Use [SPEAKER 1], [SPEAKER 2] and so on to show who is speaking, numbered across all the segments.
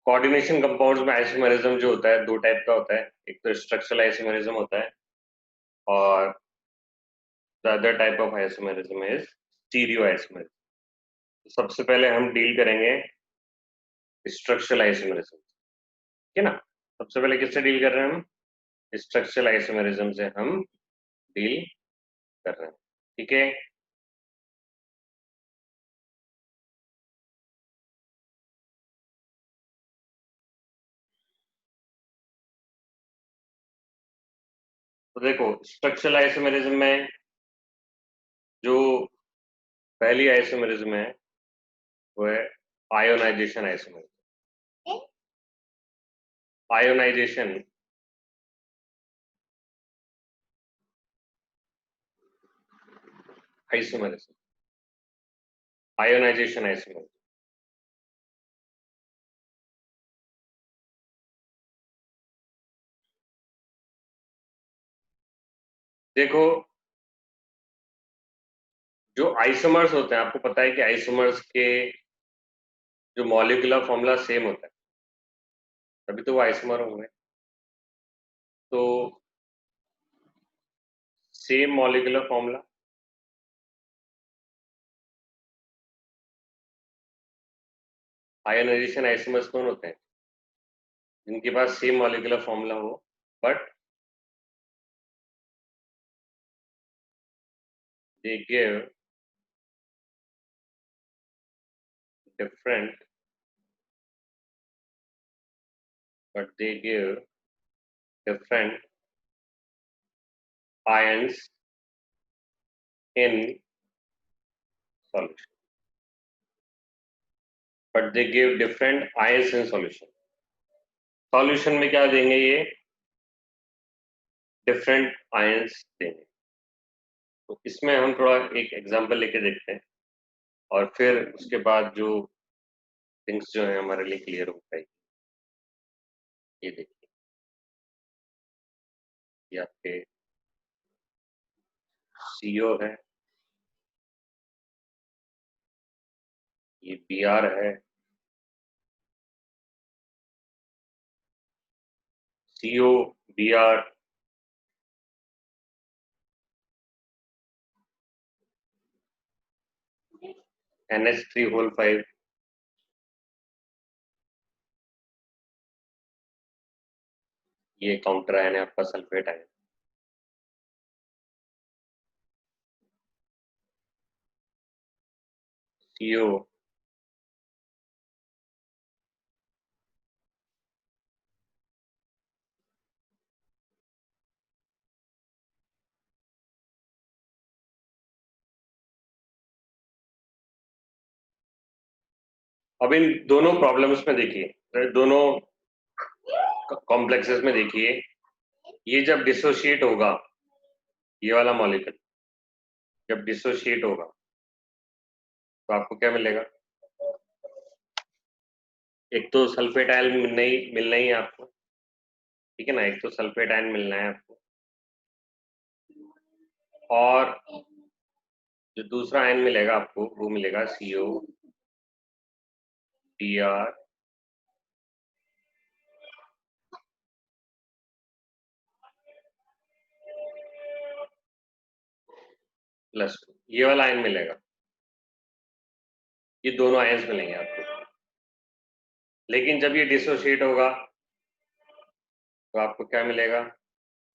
[SPEAKER 1] Coordination compounds में isomerism जो होता है दो टाइप का होता है, एक तो स्ट्रक्चरल आइसोमेरिज्म होता है और the other type of isomerism is stereo isomerism. सबसे पहले हम डील करेंगे स्ट्रक्चरल आइसोमेरिज्म, ठीक है ना। सबसे पहले किससे डील कर रहे हैं हम? स्ट्रक्चरल आइसोमेरिज्म से हम डील कर रहे हैं, ठीक है। तो देखो स्ट्रक्चरल आइसोमेरिज्म में जो पहली आइसोमेरिज्म है वो है ionisation isomerism. Ionisation isomerism, ionisation isomerism. देखो जो आइसोमर्स होते हैं, आपको पता है कि आइसोमर्स के जो मॉलिक्यूलर फॉर्मूला सेम होता है, तभी तो वो आइसोमर होंगे। तो same molecular formula, ionisation isomers कौन होते हैं? जिनके पास सेम मॉलिक्यूलर फॉर्मूला हो but they give different but they give different ions in solution, but they give different ions in solution। Solution में क्या देंगे? ये डिफरेंट आयंस देंगे। तो इसमें हम थोड़ा एक एग्जांपल लेके देखते हैं और फिर उसके बाद जो थिंग्स जो है हमारे लिए क्लियर हो पाएगी। ये देखिए, ये आपके CO है, ये Br है, CO Br NH3 होल 5, ये काउंटर आयन है आपका सल्फेट आयन। CO अब इन दोनों प्रॉब्लम्स में देखिए, दोनों कॉम्प्लेक्सेस में देखिए, ये जब डिसोशिएट होगा, ये वाला मॉलिक्यूल जब डिसोशिएट होगा तो आपको क्या मिलेगा? एक तो सल्फेट आयन मिलना ही है आपको, ठीक है ना। एक तो सल्फेट आयन मिलना है आपको और जो दूसरा आयन मिलेगा आपको वो मिलेगा CO Br प्लस, ये वाला आयन मिलेगा। ये दोनों आयन्स मिलेंगे आपको, लेकिन जब ये डिसोशिएट होगा तो आपको क्या मिलेगा?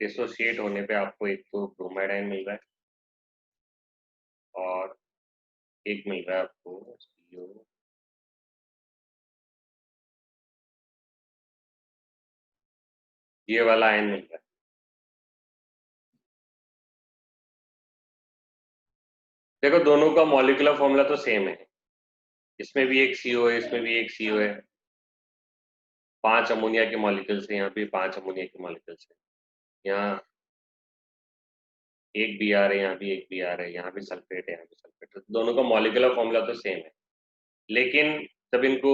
[SPEAKER 1] डिसोशिएट होने पे आपको एक तो ब्रोमाइड आयन मिल रहा है और एक मिल रहा है आपको CO, ये वाला आयन मिल रहा है। देखो दोनों का मॉलिक्यूलर फॉर्मूला तो सेम है, इसमें भी एक CO है, इसमें भी एक CO है। 5 अमोनिया के मॉलिक्यूल्स है, यहाँ पे 5 अमोनिया के मॉलिक्यूल्स है। यहाँ एक Br है, यहाँ भी एक Br है, यहाँ भी सल्फेट है, यहाँ भी सल्फेट है। दोनों का मॉलिक्यूलर फॉर्मूला तो सेम है, लेकिन जब इनको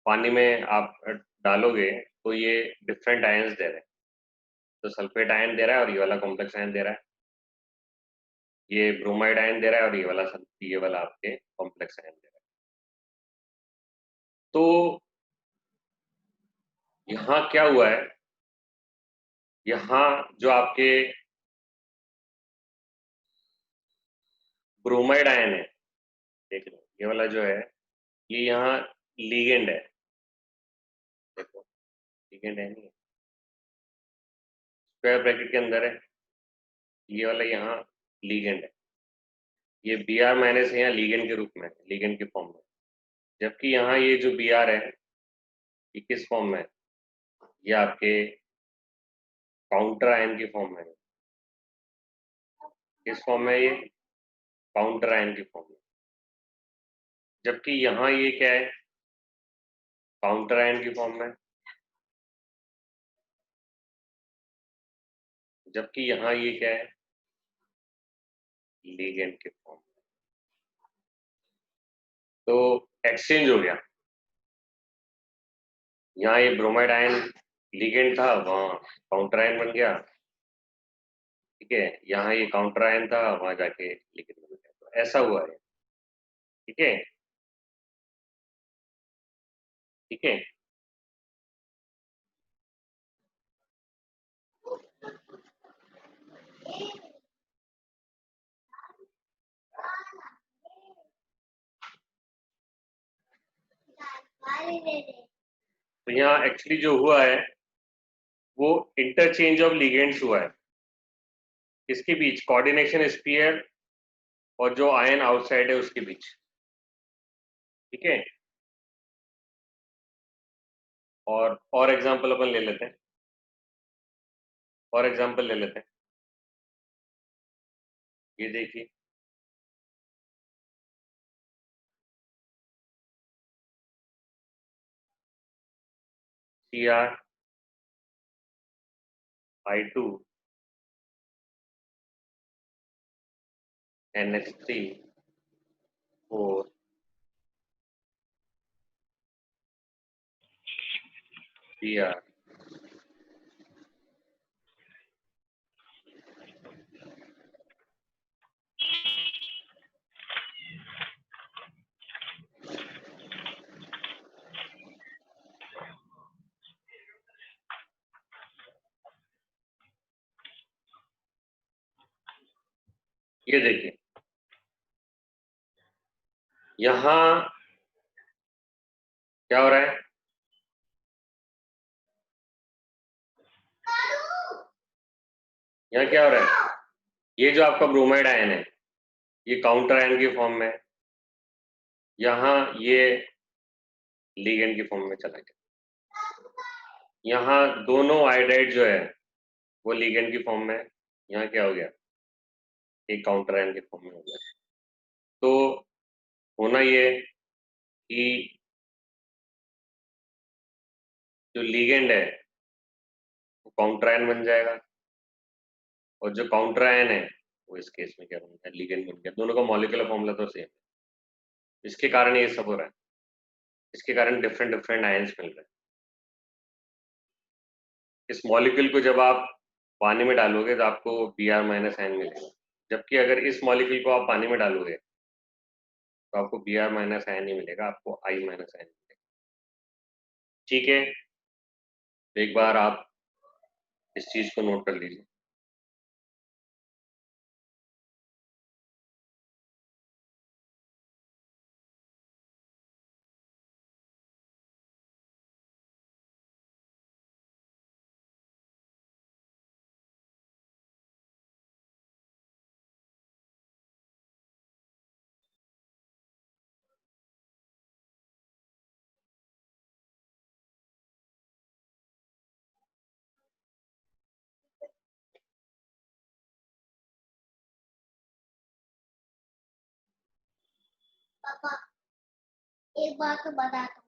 [SPEAKER 1] पानी में आप डालोगे तो ये डिफरेंट आयंस दे रहे हैं। तो सल्फेट आयन दे रहा है और ये वाला कॉम्प्लेक्स आयन दे रहा है, ये ब्रोमाइड आयन दे रहा है और ये वाला आपके कॉम्प्लेक्स आयन दे रहा है। तो यहाँ क्या हुआ है, यहाँ जो आपके ब्रोमाइड आयन है, देख लो ये वाला जो है, ये यहाँ लीगेंड है, देखो लीगेंड है, नहीं स्क्वायर ब्रैकेट के अंदर है, ये वाला यहाँ लीगेंड है, ये बी आर माइनस है यहाँ लीगेंड के रूप में, लीगेंड के फॉर्म में, जबकि यहाँ ये जो बी आर है ये किस फॉर्म में है, ये आपके काउंटर आयन के फॉर्म में है, किस फॉर्म में है ये, काउंटर आयन के फॉर्म में, जबकि यहाँ ये क्या है, काउंटर आयन की फॉर्म में, जबकि यहाँ ये क्या है, लीगेंड के फॉर्म में। तो एक्सचेंज हो गया, यहाँ ये ब्रोमाइड आयन लीगेंड था, वहाँ काउंटर आयन बन गया, ठीक है, यहाँ ये काउंटर आयन था, वहां जाके लीगेंड बन गया, तो ऐसा हुआ है, ठीक है, ठीक है। तो यहाँ एक्चुअली जो हुआ है वो इंटरचेंज ऑफ लिगेंड्स हुआ है, इसके बीच कोऑर्डिनेशन स्फीयर और जो आयन आउटसाइड है उसके बीच, ठीक है। और एग्जांपल अपन ले लेते हैं, और एग्जांपल ले लेते हैं, ये देखिए, CrI2 NH3 4 Br, ये देखिए यहाँ क्या हो रहा है, यहाँ क्या हो रहा है, ये जो आपका ब्रोमाइड आयन है ये काउंटर आयन के फॉर्म में है, यहाँ ये लीगेंड के फॉर्म में चला गया, यहाँ दोनों आयोडाइड जो है वो लीगेंड की फॉर्म में है, यहाँ क्या हो गया, एक काउंटर आयन के फॉर्म में हो गया। तो होना ये कि जो लीगेंड है वो काउंटर आयन बन जाएगा, और जो काउंटर आयन है वो इस केस में क्या बन गया, लीगेंड बन गया, दोनों का मॉलिक्यूलर फॉर्मूला तो सेम है, इसके कारण ये सब हो रहा है, इसके कारण डिफरेंट डिफरेंट आयंस मिल रहे हैं। इस मॉलिक्यूल को जब आप पानी में डालोगे तो आपको Br माइनस आयन मिलेगा, जबकि अगर इस मॉलिक्यूल को आप पानी में डालोगे तो आपको Br माइनस आयन नहीं मिलेगा, आपको I माइनस आयन मिलेगा, ठीक है। तो एक बार आप इस चीज को नोट कर लीजिए।
[SPEAKER 2] पापा एक बात तो बता दो।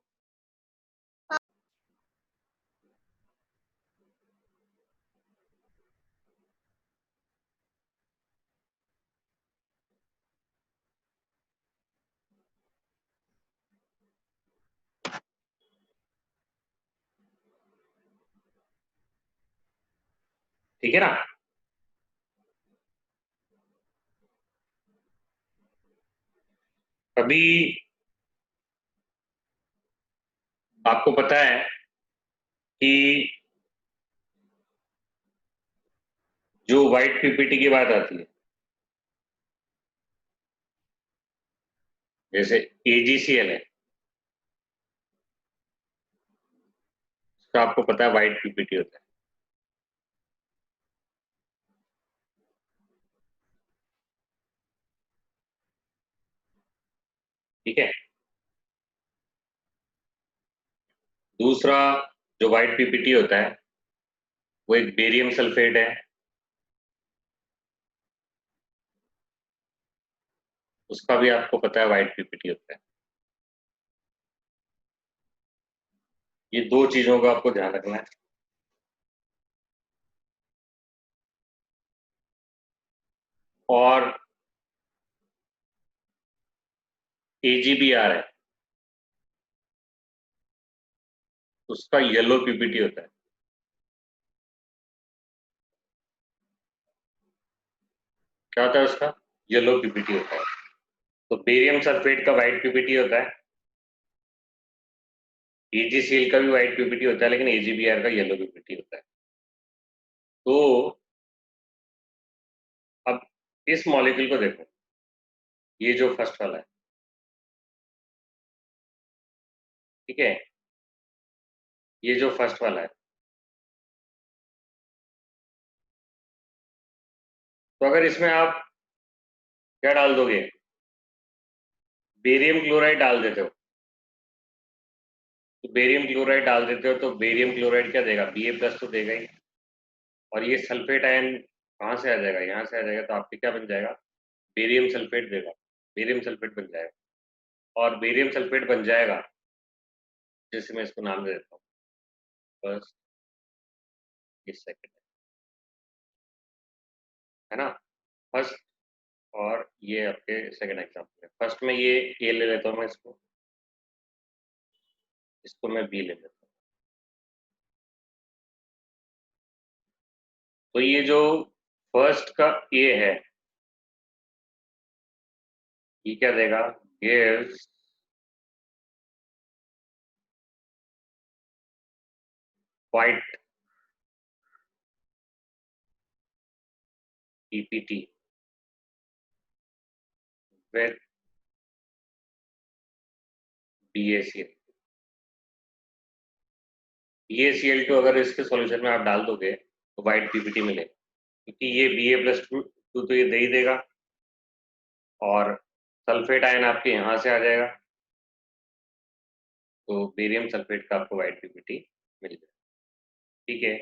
[SPEAKER 1] ठीक है ना, अभी आपको पता है कि जो व्हाइट पीपीटी की बात आती है, जैसे एजीसीएल है, तो आपको पता है व्हाइट पीपीटी होता है। ठीक है। दूसरा जो व्हाइट पीपीटी होता है वो एक बेरियम सल्फेट है, उसका भी आपको पता है व्हाइट पीपीटी होता है। ये दो चीजों का आपको ध्यान रखना है। और एजीबीआर है, उसका येलो पीपीटी होता है। क्या होता है उसका? येलो पीपीटी होता है। तो बेरियम सल्फेट का व्हाइट पीपीटी होता है, एजीसीएल का भी व्हाइट पीपीटी होता है, लेकिन एजीबीआर का येलो पीपीटी होता है। तो अब इस मॉलिक्यूल को देखो, ये जो फर्स्ट वाला है, ठीक है, ये जो फर्स्ट वाला है, तो अगर इसमें आप क्या डाल दोगे, बेरियम क्लोराइड डाल देते हो, तो बेरियम क्लोराइड डाल देते हो तो बेरियम क्लोराइड क्या देगा, Ba+ तो देगा ही। और ये सल्फेट आयन कहाँ से आ जाएगा, यहाँ से आ जाएगा, तो आपके क्या बन जाएगा, बेरियम सल्फेट देगा, बेरियम सल्फेट बन जाएगा। और बेरियम सल्फेट बन जाएगा, जैसे मैं इसको नाम दे देता हूँ फर्स्ट, ये सेकंड, है ना। फर्स्ट और ये आपके सेकंड एग्जाम्पल है। फर्स्ट में ये ए ले लेता हूँ मैं, इसको मैं बी ले लेता हूँ। तो ये जो फर्स्ट का ए है, ये क्या देगा, gives white PPT with BaCl। BaCl2 अगर इसके सॉल्यूशन में आप डाल दोगे तो व्हाइट पीपीटी मिलेगा, क्योंकि ये Ba+2 तो ये दे ही देगा, और सल्फेट आयन आपके यहाँ से आ जाएगा, तो बेरियम सल्फेट का आपको व्हाइट पीपीटी मिल जाएगा। ठीक है।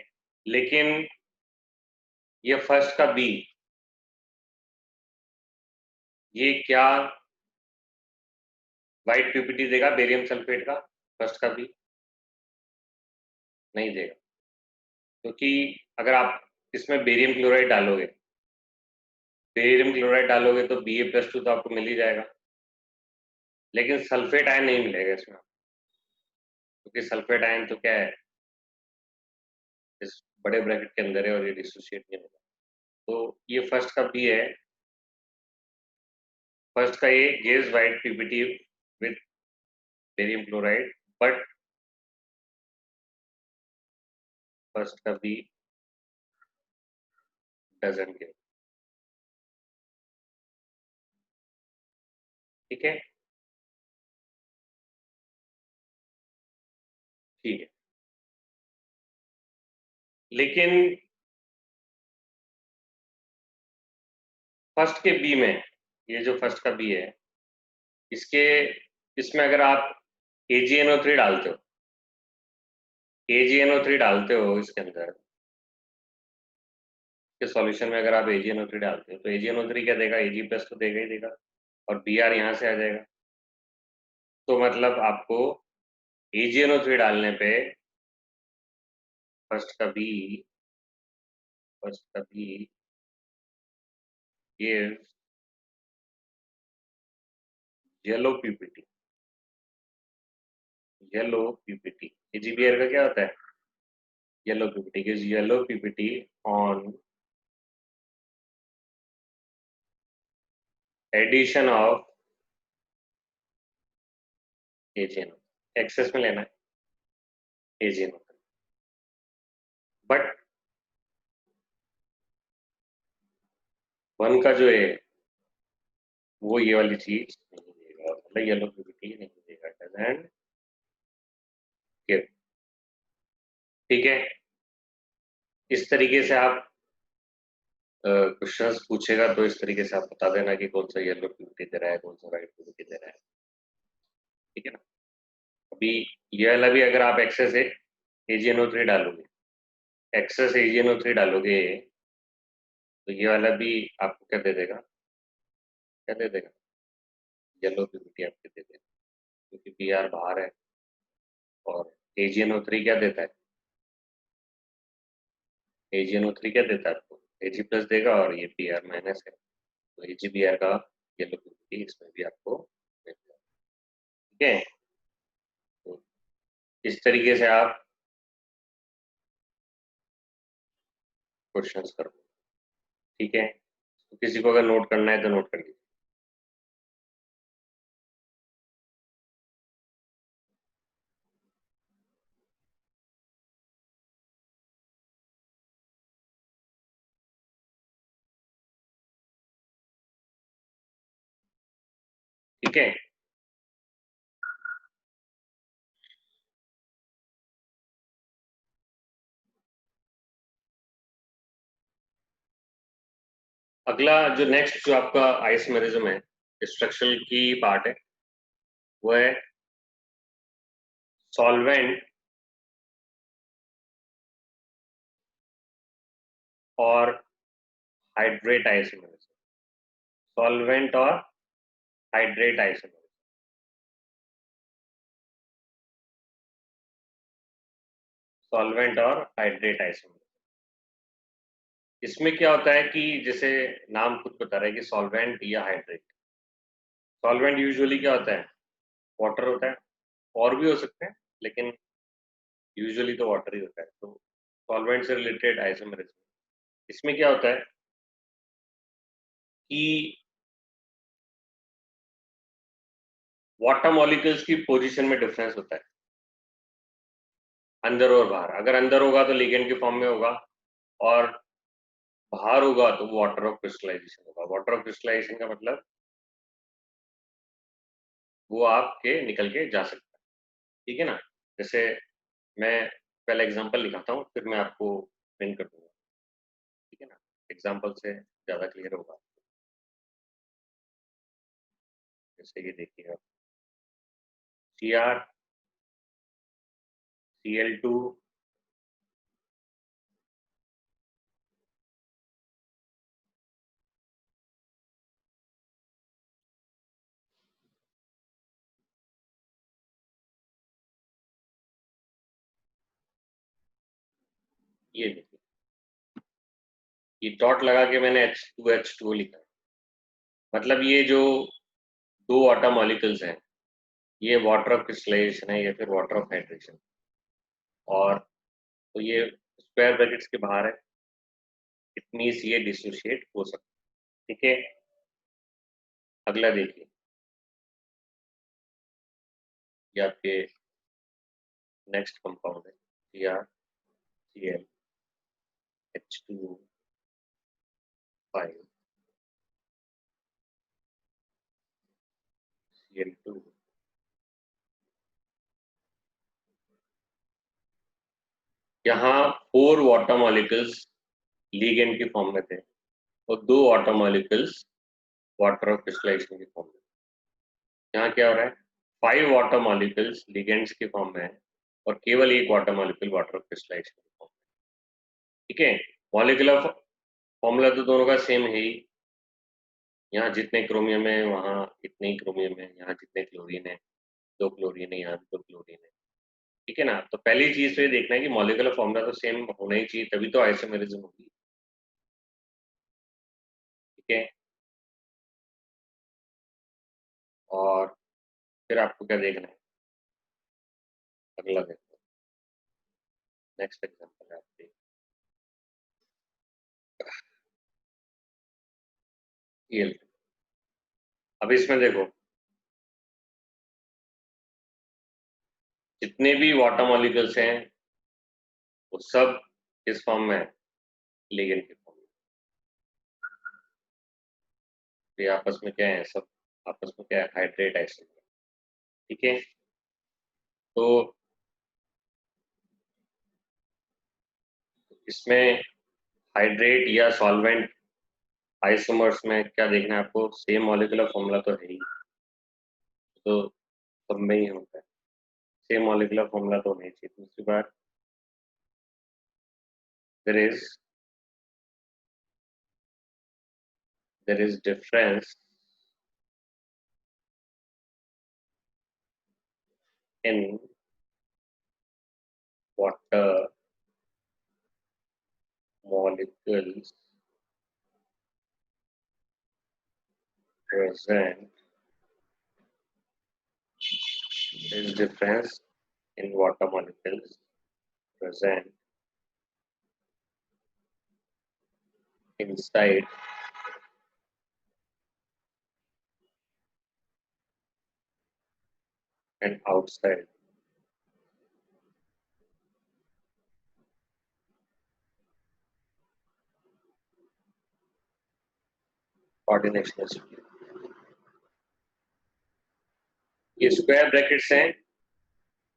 [SPEAKER 1] लेकिन ये फर्स्ट का बी, ये क्या व्हाइट पीपीटी देगा बेरियम सल्फेट का, फर्स्ट का बी नहीं देगा, क्योंकि अगर आप इसमें बेरियम क्लोराइड डालोगे तो Ba+2 तो आपको मिल ही जाएगा, लेकिन सल्फेट आयन नहीं मिलेगा इसमें, क्योंकि सल्फेट आयन तो क्या है, इस बड़े ब्रैकेट के अंदर है और ये डिसोसिएट नहीं होगा। तो ये फर्स्ट का बी है, फर्स्ट का ये gives white PPT with barium chloride, but first का बी डजंट गिव। ठीक है। ठीक है। लेकिन फर्स्ट के बी में, ये जो फर्स्ट का बी है, इसके इसमें अगर आप AgNO3 डालते हो, AgNO3 डालते हो इसके अंदर के सॉल्यूशन में, अगर आप AgNO3 डालते हो तो AgNO3 क्या देगा, Ag+ तो देगा ही देगा, और Br यहाँ से आ जाएगा। तो मतलब आपको AgNO3 डालने पे फर्स्ट का बी फर्स्ट का B gives yellow PPT, yellow PPT. AgBr का क्या होता है, yellow PPT, gives yellow PPT on addition of AgNO, excess में लेना है AgNO। बट 1 का जो है वो ये वाली चीज नहीं देगा, मतलब येलो पीपीटी नहीं देगा, डजंट गिव। ठीक है, इस तरीके से आप क्वेश्चंस पूछेगा तो इस तरीके से आप बता देना कि कौन सा येलो पीपीटी दे रहा है, कौन सा राइट पीपीटी दे रहा है। ठीक है ना। अभी ये वाला भी अगर आप एक्सेस AgNO3 डालोगे, एक्सेस AgNO3 डालोगे तो ये वाला भी आपको क्या दे देगा, क्या दे देगा, येलो पीपीटी आपके दे देगा, क्योंकि Br बाहर है और AgNO3 क्या देता है, AgNO3 क्या देता है आपको, Ag प्लस देगा और ये Br माइनस है, तो AgBr का येलो पीपीटी इसमें भी आपको मिल जाएगा। ठीक है, तो इस तरीके से आप क्वेश्चंस करो। ठीक है, तो किसी को अगर नोट करना है तो नोट कर लीजिए। ठीक है, अगला जो नेक्स्ट जो आपका आइसोमेरिज्म है, स्ट्रक्चरल की पार्ट है, वो है सॉल्वेंट और हाइड्रेट आइसोमेरिज्म, सॉल्वेंट और हाइड्रेट आइसोमेरिज्म, सॉल्वेंट और हाइड्रेट आइसोमेरिज्म। इसमें क्या होता है कि जैसे नाम खुद बता रहा है कि सॉल्वेंट या हाइड्रेट। सॉल्वेंट यूजुअली क्या होता है, वाटर होता है, और भी हो सकते हैं लेकिन यूजुअली तो वाटर ही होता है। तो सॉल्वेंट से रिलेटेड आइसोमेरिज्म, इसमें क्या होता है कि वाटर मॉलिक्यूल्स की पोजीशन में डिफरेंस होता है अंदर और बाहर। अगर अंदर होगा तो लिगेंड के फॉर्म में होगा और बाहर होगा तो वाटर ऑफ क्रिस्टलाइजेशन होगा। वाटर ऑफ क्रिस्टलाइजेशन का मतलब वो आपके निकल के जा सकता है। ठीक है ना। जैसे मैं पहले एग्जांपल लिखाता हूँ, फिर मैं आपको प्रिंट कर दूंगा। ठीक है ना, एग्जांपल से ज़्यादा क्लियर होगा। जैसे ये देखिए आप, CrCl2 ये देखिए, ये डॉट लगा के मैंने H2H2O लिखा है। मतलब ये जो दो वाटर मॉलिक्यूल्स हैं, ये वाटर ऑफ क्रिस्टलाइजेशन है या फिर वाटर ऑफ हाइड्रेशन। और तो ये स्क्वायर ब्रैकेट्स के बाहर है, इट मीन्स ये डिसोशिएट हो सकता है। ठीक है, अगला देखिए, ये आपके नेक्स्ट कंपाउंड है CrClH2O5 Cl2। यहाँ 4 वाटर मॉलिक्यूल्स लिगेंड के फॉर्म में थे और 2 water molecules water of crystallisation के फॉर्म में। यहाँ क्या हो रहा है, 5 वाटर मॉलिक्यूल्स लिगेंड्स के फॉर्म में है और केवल एक water molecule water of crystallisation के फॉर्म में। ठीक है, मॉलिक्यूलर फॉर्मूला तो दोनों का सेम है ही। यहाँ जितने क्रोमियम है वहाँ इतने ही क्रोमियम है, यहाँ जितने क्लोरीन है 2 क्लोरीन है, यहाँ भी 2 क्लोरीन है। ठीक है ना। तो पहली चीज तो ये देखना है कि मॉलिक्यूलर फॉर्मूला तो सेम होना ही चाहिए, तभी तो आइसोमेरिज्म होगी। ठीक है, और फिर आपको क्या देखना है, अगला देखो, नेक्स्ट एग्जांपल है आपके Cl। अब इसमें देखो, जितने भी वाटर मॉलिक्यूल्स हैं वो सब किस फॉर्म में है? लिगेंड के फॉर्म में। ये आपस में क्या है? सब आपस में क्या है? Hydrate isomer. ठीक है, तो इसमें हाइड्रेट या सॉल्वेंट आइसोमर्स में क्या देखना है आपको? सेम मॉलिक्यूलर फॉर्मूला तो है ही, तो सब में ही होता है, सेम मॉलिक्यूलर फॉर्मूला तो होना ही चाहिए। दूसरी बात, there is difference in water molecules present is difference in water molecules present inside and outside coordination is। ये स्क्वायर ब्रैकेट्स हैं,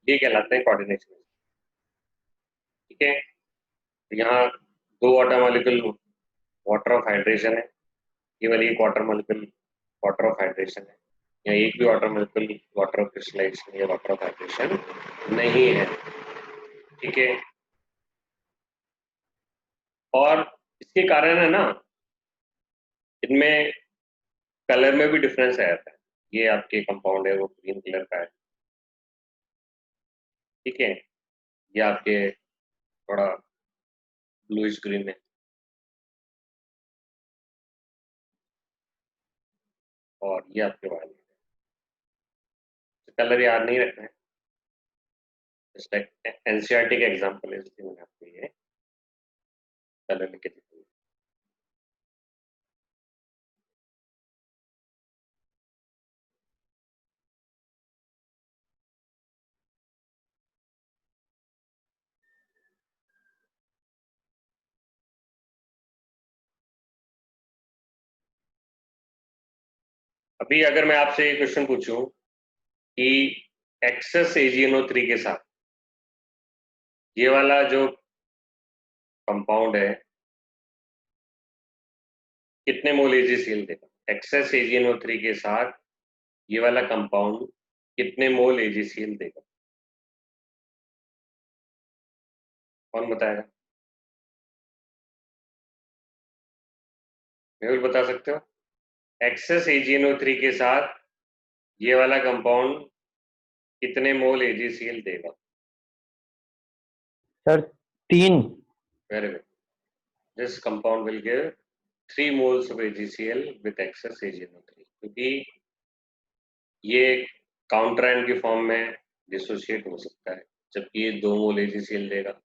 [SPEAKER 1] ये कहलाते हैं कोऑर्डिनेशन। ठीक है, यहाँ दो water molecule water of hydration है, केवल एक water molecule water of hydration है, या एक भी water molecule water of crystallisation या वाटर ऑफ हाइड्रेशन नहीं है। ठीक है, और इसके कारण है ना, इनमें कलर में भी डिफरेंस आ जाता है। ये आपके कंपाउंड है वो ग्रीन कलर का है, ठीक है, ये आपके थोड़ा ब्लूइश ग्रीन है, और ये आपके वायलेट है। तो कलर याद नहीं रखना है, जस्ट एनसीईआरटी का एग्जांपल है, इसलिए मैंने आपको ये कलर लिख के दिया। अभी अगर मैं आपसे ये क्वेश्चन पूछूं कि एक्सेस AgNO3 के साथ ये वाला जो कंपाउंड है कितने मोल AgCl देगा? एक्सेस AgNO3 के साथ ये वाला कंपाउंड कितने मोल AgCl देगा? कौन बताएगा? मेहुल बता सकते हो? एक्सेस AgNO3 के साथ ये वाला कंपाउंड कितने मोल AgCl देगा?
[SPEAKER 3] Sir 3।
[SPEAKER 1] Very good. This compound will give 3 moles of AgCl with excess AgNO3, क्योंकि ये काउंटर आयन की फॉर्म में डिसोशिएट हो सकता है, जबकि ये 2 मोल AgCl देगा,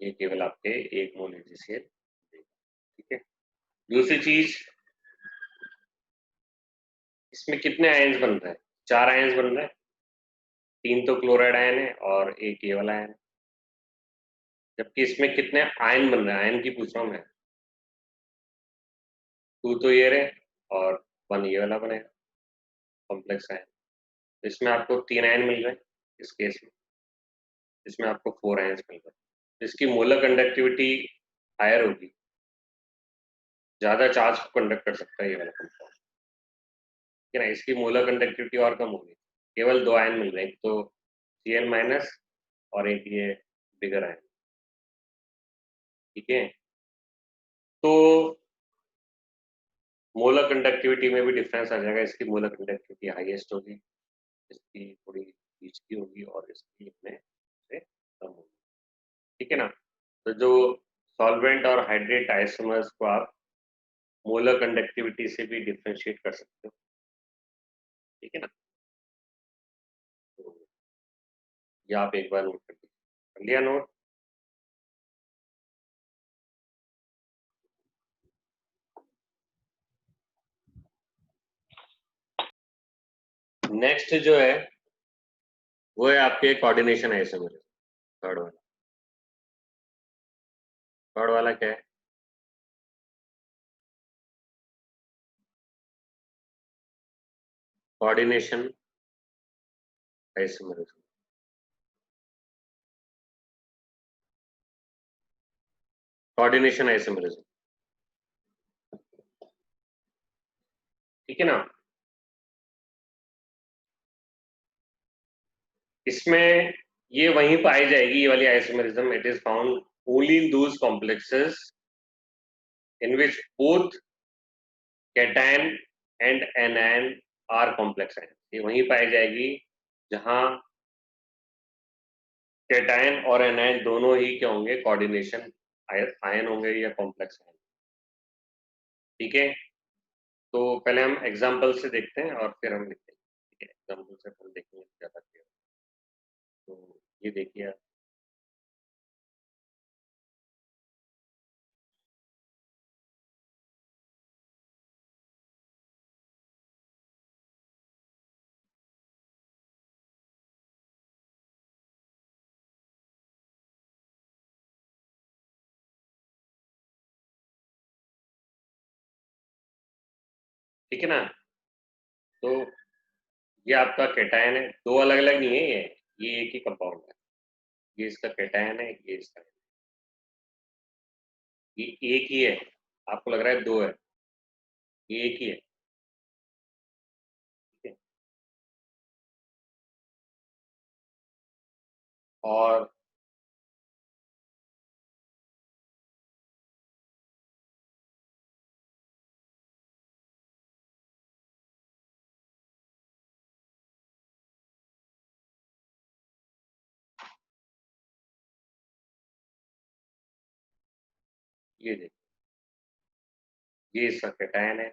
[SPEAKER 1] ये केवल आपके 1 मोल AgCl देगा। ठीक है, दूसरी चीज, इसमें कितने आयन्स बन रहे हैं? 4 आयन्स बन रहे हैं, 3 तो क्लोराइड आयन है और एक ये वाला आयन है, जबकि इसमें कितने आयन बन रहे हैं? आयन की पूछ रहा हूं मैं। 2 तो ये रहे और 1 ये वाला बनेगा कॉम्प्लेक्स आयन। तो इसमें आपको 3 आयन मिल रहे हैं इस केस में, इसमें आपको 4 आयन्स मिल रहे हैं। इसकी मोलर कंडक्टिविटी हायर होगी, ज्यादा चार्ज को कंडक्ट कर सकता है ये वाला कंपाउंड, ठीक है ना। इसकी मोलर कंडक्टिविटी और कम होगी, केवल 2 आयन मिल रहे हैं, एक तो Cl- और एक ये बिगर आयन। ठीक है, तो मोलर कंडक्टिविटी में भी डिफरेंस आ जाएगा। इसकी मोलर कंडक्टिविटी हाईएस्ट होगी, इसकी थोड़ी बीच की होगी, और इसकी इतने से कम होगी। ठीक है ना, तो जो सॉल्वेंट और हाइड्रेट आइसोमर्स को आप मोलर कंडक्टिविटी से भी डिफ्रेंशिएट कर सकते हो। ठीक है ना, तो ये आप एक बार नोट कर लिया नोट। नेक्स्ट जो है वो है आपके कोऑर्डिनेशन आइसोमर, थर्ड वाला। थर्ड वाला क्या है? Coordination isomerism. कोऑर्डिनेशन आइसोमेरिज्म, ठीक है ना। इसमें ये वहीं पाई जाएगी, ये वाली isomerism. It is found only in those complexes in which both cation and anion are complex ion. ये वहीं पाई जाएगी जहां कैटायन और एनायन दोनों ही क्या होंगे, कोऑर्डिनेशन आयन होंगे या कॉम्प्लेक्स आयन। ठीक है, तो पहले हम एग्जांपल से देखते हैं और फिर हम लिखते हैं। ठीक है, एग्जांपल से हम देखेंगे ज्यादा क्लियर। तो ये देखिए आप, ठीक है ना। तो ये आपका कैटायन है, दो अलग अलग नहीं है ये एक ही कंपाउंड है। ये इसका कैटायन है, ये इसका, ये एक ही है। आपको लग रहा है दो है, ये एक ही है। ठीक है? और ये देखिए, ये इसका कैटायन है,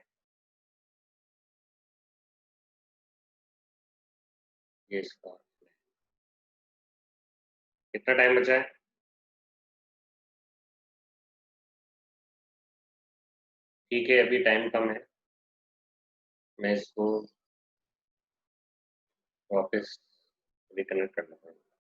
[SPEAKER 1] ये इसका। कितना टाइम बचा है? ठीक है, अभी टाइम कम है, मैं इसको वापस रिकनेक्ट करना पड़ेगा।